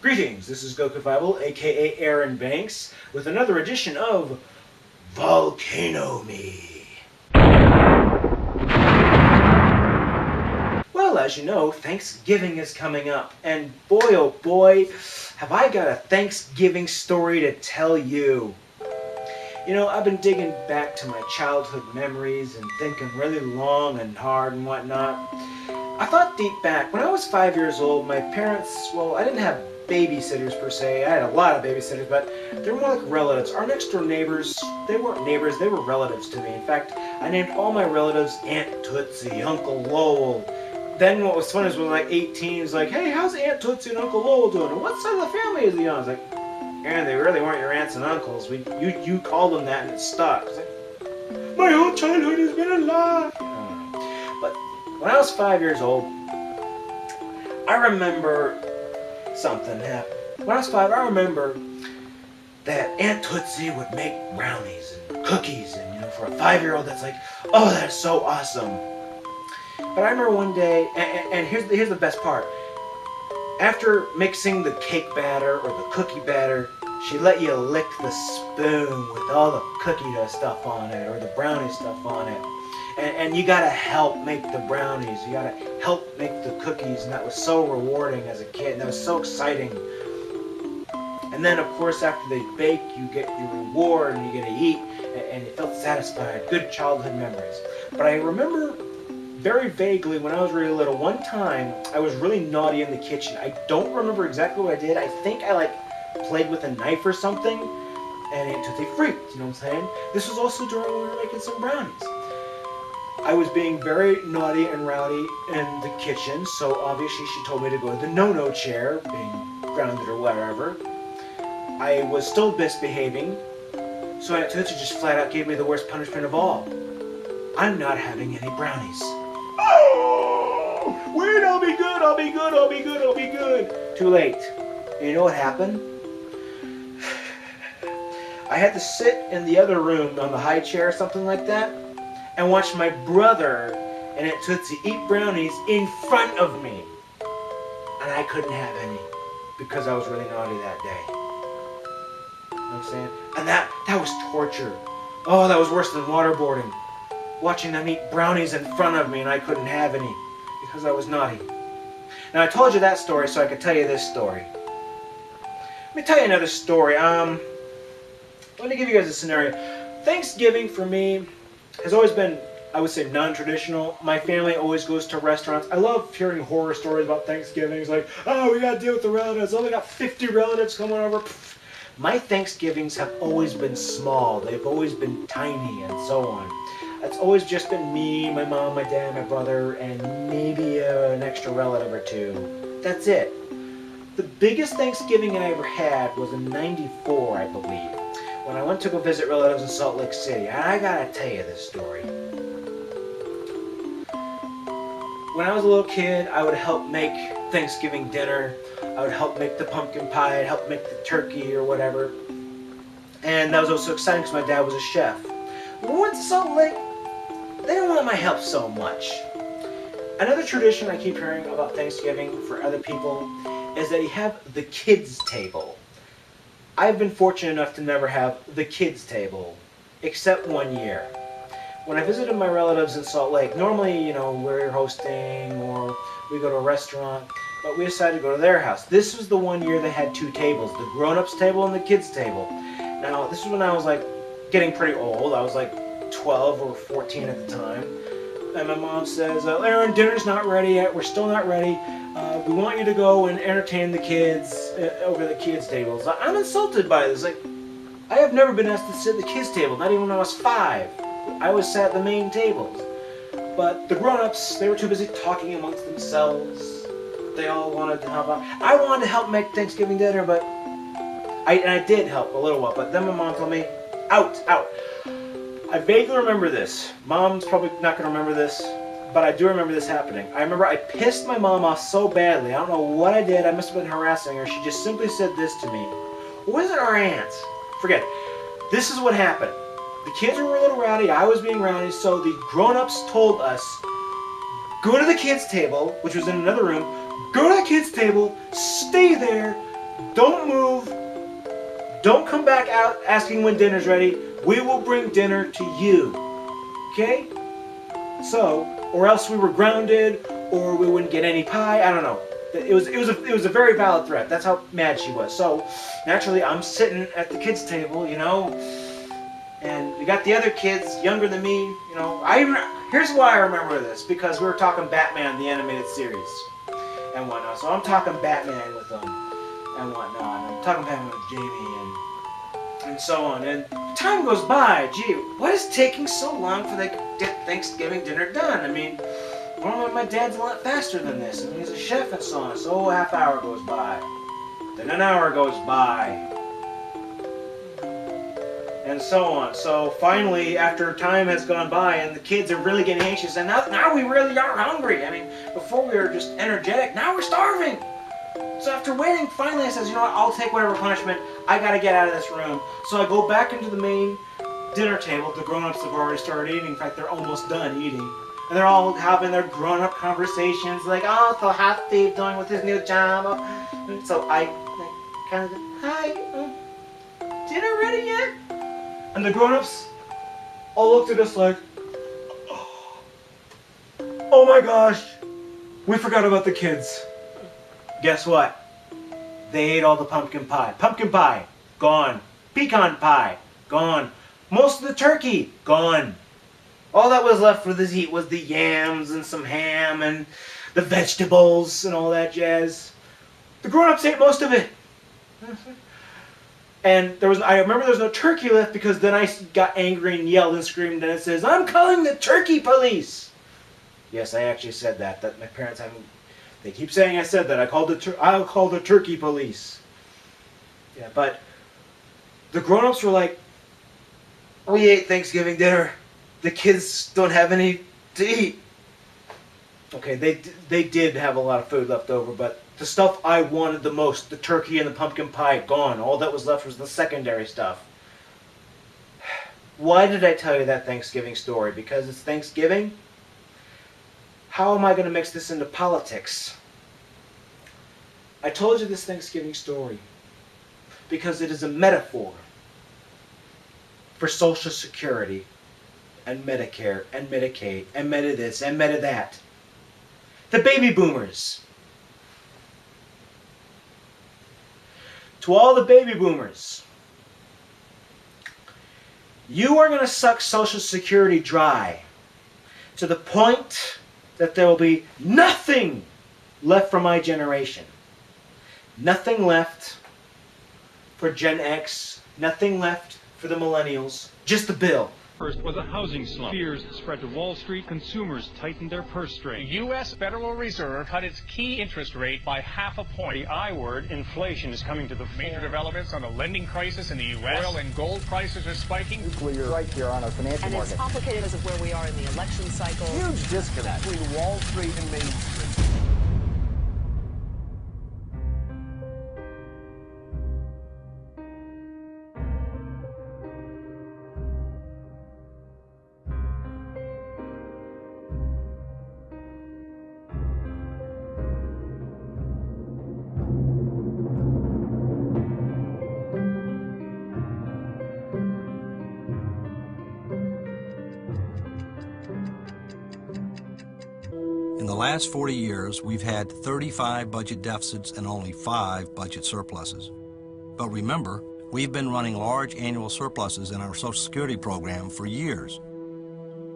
Greetings, this is Goku Bible, aka Aaron Banks, with another edition of Volcano Me. Well, as you know, Thanksgiving is coming up, and boy oh boy, have I got a Thanksgiving story to tell you. You know, I've been digging back to my childhood memories and thinking really long and hard and whatnot. I thought deep back, when I was 5 years old, my parents, well, I didn't have babysitters per se. I had a lot of babysitters, but they were more like relatives. Our next door neighbors, they weren't neighbors, they were relatives to me. In fact, I named all my relatives Aunt Tootsie, Uncle Lowell. Then what was funny is when I was like 18, he was like, hey, how's Aunt Tootsie and Uncle Lowell doing? And what side of the family is he on? I was like, Aaron, they really weren't your aunts and uncles. You called them that and it stuck. I was like, my whole childhood has been a lie. But when I was 5 years old, I remember something happened. When I was 5, I remember that Aunt Tootsie would make brownies and cookies, and you know, for a 5-year-old, that's like, oh, that's so awesome. But I remember one day, and here's the best part. After mixing the cake batter or the cookie batter, she let you lick the spoon with all the cookie stuff on it or the brownie stuff on it. And you gotta help make the brownies, you gotta help make the cookies, and that was so rewarding as a kid, and that was so exciting. And then, of course, after they bake, you get your reward, and you get to eat, and you felt satisfied. Good childhood memories. But I remember very vaguely when I was really little, one time I was really naughty in the kitchen. I don't remember exactly what I did. I think I played with a knife or something, and Aunt Tootsie freaked, you know what I'm saying? This was also during when we were making some brownies. I was being very naughty and rowdy in the kitchen, so obviously she told me to go to the no-no chair, being grounded or whatever. I was still misbehaving, so Aunt Tootsie just flat out gave me the worst punishment of all. I'm not having any brownies. Oh! Wait, I'll be good, I'll be good, I'll be good, I'll be good. Too late. And you know what happened? I had to sit in the other room on the high chair or something like that, and watch my brother and Aunt Tootsie eat brownies in front of me. And I couldn't have any because I was really naughty that day. You know what I'm saying? And that was torture. Oh, that was worse than waterboarding. Watching them eat brownies in front of me and I couldn't have any because I was naughty. Now I told you that story so I could tell you this story. Let me tell you another story. Let me give you guys a scenario. Thanksgiving for me has always been, I would say, non-traditional. My family always goes to restaurants. I love hearing horror stories about Thanksgiving. It's like, oh, we gotta deal with the relatives. Oh, we got 50 relatives coming over. Pfft. My Thanksgivings have always been small. They've always been tiny and so on. It's always just been me, my mom, my dad, my brother, and maybe an extra relative or two. That's it. The biggest Thanksgiving I ever had was in '94, I believe, when I went to go visit relatives in Salt Lake City. And I gotta tell you this story. When I was a little kid, I would help make Thanksgiving dinner. I would help make the pumpkin pie, I'd help make the turkey or whatever. And that was also exciting because my dad was a chef. When we went to Salt Lake, they didn't want my help so much. Another tradition I keep hearing about Thanksgiving for other people is that you have the kids' table. I've been fortunate enough to never have the kids' table, except one year. When I visited my relatives in Salt Lake, normally, you know, we're hosting or we go to a restaurant, but we decided to go to their house. This was the one year they had two tables, the grown-ups table and the kids' table. Now, this was when I was getting pretty old. I was 12 or 14 at the time. And my mom says, Aaron, dinner's not ready yet. We're still not ready. We want you to go and entertain the kids over the kids' tables. I'm insulted by this. I have never been asked to sit at the kids' table, not even when I was 5. I was sat at the main tables. But the grown-ups, they were too busy talking amongst themselves. They all wanted to help out. I wanted to help make Thanksgiving dinner, but I did help a little while. But then my mom told me, out. I vaguely remember this. Mom's probably not going to remember this, but I do remember this happening. I remember I pissed my mom off so badly. I don't know what I did. I must have been harassing her. She just simply said this to me. Wasn't our aunt? Forget it. This is what happened. The kids were a little rowdy. I was being rowdy. So the grown-ups told us, go to the kids' table, which was in another room. Go to the kids' table. Stay there. Don't move. Don't come back out asking when dinner's ready. We will bring dinner to you. Okay? So, or else we were grounded, or we wouldn't get any pie. I don't know. It was a very valid threat. That's how mad she was. So, naturally, I'm sitting at the kids' table, you know, and we got the other kids younger than me. You know, here's why I remember this, because we were talking Batman the animated series and whatnot. So I'm talking Batman with them and whatnot. I'm talking Batman with Jamie and so on. And time goes by. Gee, what is taking so long for the Thanksgiving dinner done? I mean, normally my dad's a lot faster than this. I mean, he's a chef and so on. So a half hour goes by. Then an hour goes by. And so on. So finally, after time has gone by and the kids are really getting anxious, and now we really are hungry. I mean, before we were just energetic, now we're starving. So after waiting, finally I says, you know what, I'll take whatever punishment. I gotta get out of this room. So I go back into the main dinner table. The grown-ups have already started eating. In fact, they're almost done eating. And they're all having their grown-up conversations, like, oh, so how's Steve doing with his new job? So I kind of, hi, dinner ready yet? And the grown-ups all looked at us like, oh my gosh, we forgot about the kids. Guess what? They ate all the pumpkin pie. Pumpkin pie, gone. Pecan pie, gone. Most of the turkey, gone. All that was left for this eat was the yams and some ham and the vegetables and all that jazz. The grown-ups ate most of it. And I remember there was no turkey left, because then I got angry and yelled and screamed, and it says, I'm calling the turkey police. Yes, I actually said that. That my parents haven't. They keep saying I said that. I'll call the turkey police. Yeah, but the grown-ups were like, we ate Thanksgiving dinner. The kids don't have any to eat. Okay, they did have a lot of food left over, but the stuff I wanted the most, the turkey and the pumpkin pie, gone. All that was left was the secondary stuff. Why did I tell you that Thanksgiving story? Because it's Thanksgiving? How am I going to mix this into politics? I told you this Thanksgiving story because it is a metaphor for Social Security and Medicare and Medicaid and Medi this and Medi that. The baby boomers. To all the baby boomers, you are going to suck Social Security dry to the point that there will be nothing left for my generation. Nothing left for Gen X. Nothing left for the millennials. Just the bill. First was a housing slump. Fears spread to Wall Street. Consumers tightened their purse strings. The U.S. Federal Reserve cut its key interest rate by half a point. The I word, inflation, is coming to the Major fore. developments on the lending crisis in the U.S. Oil and gold prices are spiking. Nuclear right here on our financial and market. it's complicated because of where we are in the election cycle. Huge disconnect between Wall Street and Main Street. In the last 40 years, we've had 35 budget deficits and only 5 budget surpluses. But remember, we've been running large annual surpluses in our Social Security program for years.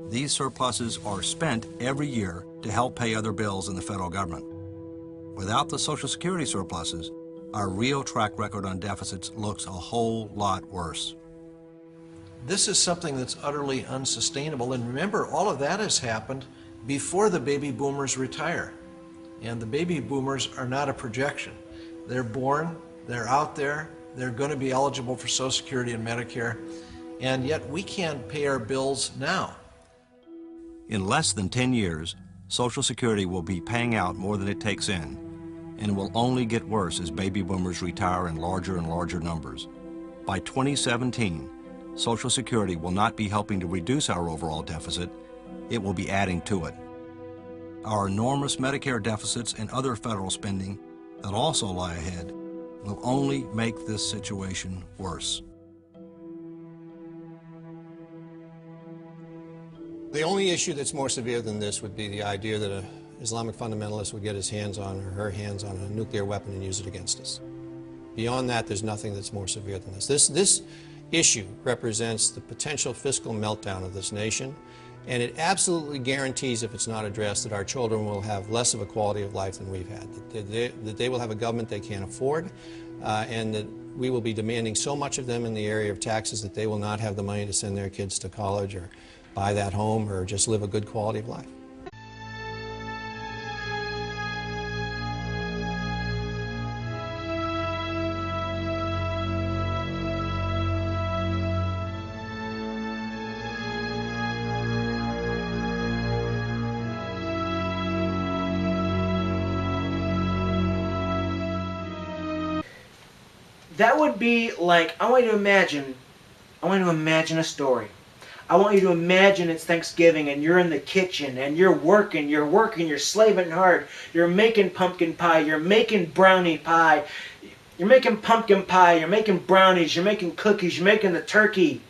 These surpluses are spent every year to help pay other bills in the federal government. Without the Social Security surpluses, our real track record on deficits looks a whole lot worse. This is something that's utterly unsustainable, and remember, all of that has happened before the baby boomers retire. And the baby boomers are not a projection. They're born, they're out there, they're going to be eligible for Social Security and Medicare, and yet we can't pay our bills now. In less than 10 years, Social Security will be paying out more than it takes in, and it will only get worse as baby boomers retire in larger and larger numbers. By 2017, Social Security will not be helping to reduce our overall deficit, it will be adding to it. Our enormous Medicare deficits and other federal spending that also lie ahead will only make this situation worse. The only issue that's more severe than this would be the idea that an Islamic fundamentalist would get his hands on or her hands on a nuclear weapon and use it against us. Beyond that, there's nothing that's more severe than this. This issue represents the potential fiscal meltdown of this nation, and it absolutely guarantees, if it's not addressed, that our children will have less of a quality of life than we've had, that they will have a government they can't afford, and that we will be demanding so much of them in the area of taxes that they will not have the money to send their kids to college or buy that home or just live a good quality of life. That would be like, I want you to imagine a story. I want you to imagine it's Thanksgiving and you're in the kitchen and you're working, you're slaving hard. You're making pumpkin pie, you're making brownie pie, you're making pumpkin pie, you're making brownies, you're making cookies, you're making the turkey.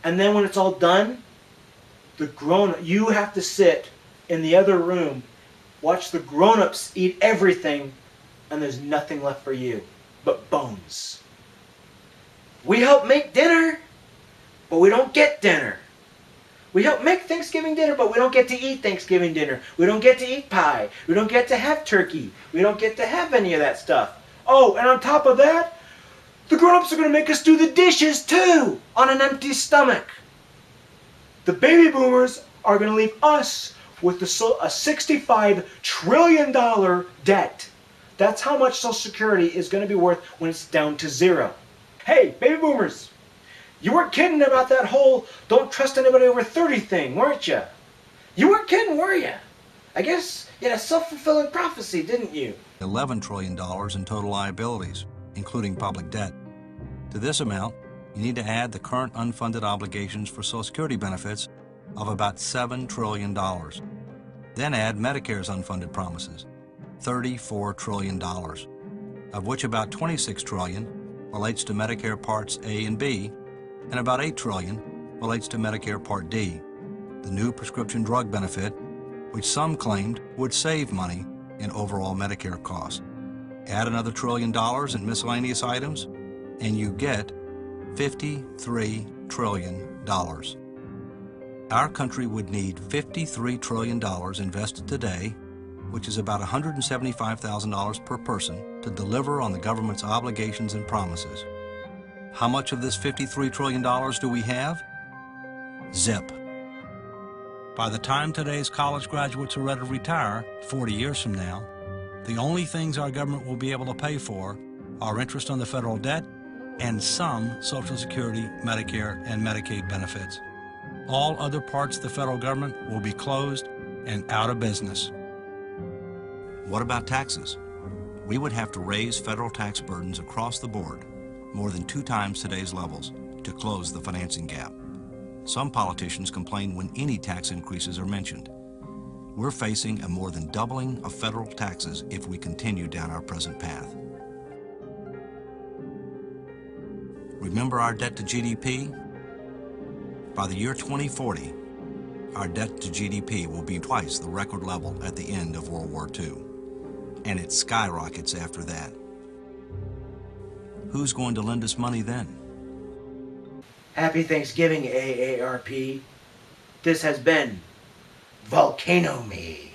And then when it's all done, you have to sit in the other room, watch the grown-ups eat everything, and there's nothing left for you but bones. We help make dinner, but we don't get dinner. We help make Thanksgiving dinner, but we don't get to eat Thanksgiving dinner. We don't get to eat pie. We don't get to have turkey. We don't get to have any of that stuff. Oh, and on top of that, the grown-ups are going to make us do the dishes too, on an empty stomach. The baby boomers are going to leave us with a $65 trillion debt. That's how much Social Security is going to be worth when it's down to zero. Hey, baby boomers, you weren't kidding about that whole don't trust anybody over 30 thing, weren't you? You weren't kidding, were you? I guess you had a self-fulfilling prophecy, didn't you? $11 trillion in total liabilities, including public debt. To this amount, you need to add the current unfunded obligations for Social Security benefits of about $7 trillion. Then add Medicare's unfunded promises, $34 trillion, of which about $26 trillion relates to Medicare Parts A and B, and about $8 trillion relates to Medicare Part D, the new prescription drug benefit, which some claimed would save money in overall Medicare costs. Add another $1 trillion in miscellaneous items, and you get $53 trillion. Our country would need $53 trillion invested today, which is about $175,000 per person, to deliver on the government's obligations and promises. How much of this $53 trillion do we have? Zip. By the time today's college graduates are ready to retire, 40 years from now, the only things our government will be able to pay for are interest on the federal debt and some Social Security, Medicare, and Medicaid benefits. All other parts of the federal government will be closed and out of business. What about taxes? We would have to raise federal tax burdens across the board, more than 2 times today's levels, to close the financing gap. Some politicians complain when any tax increases are mentioned. We're facing a more than doubling of federal taxes if we continue down our present path. Remember our debt to GDP? By the year 2040, our debt to GDP will be twice the record level at the end of World War II. And it skyrockets after that. Who's going to lend us money then? Happy Thanksgiving, AARP. This has been Volcano Me.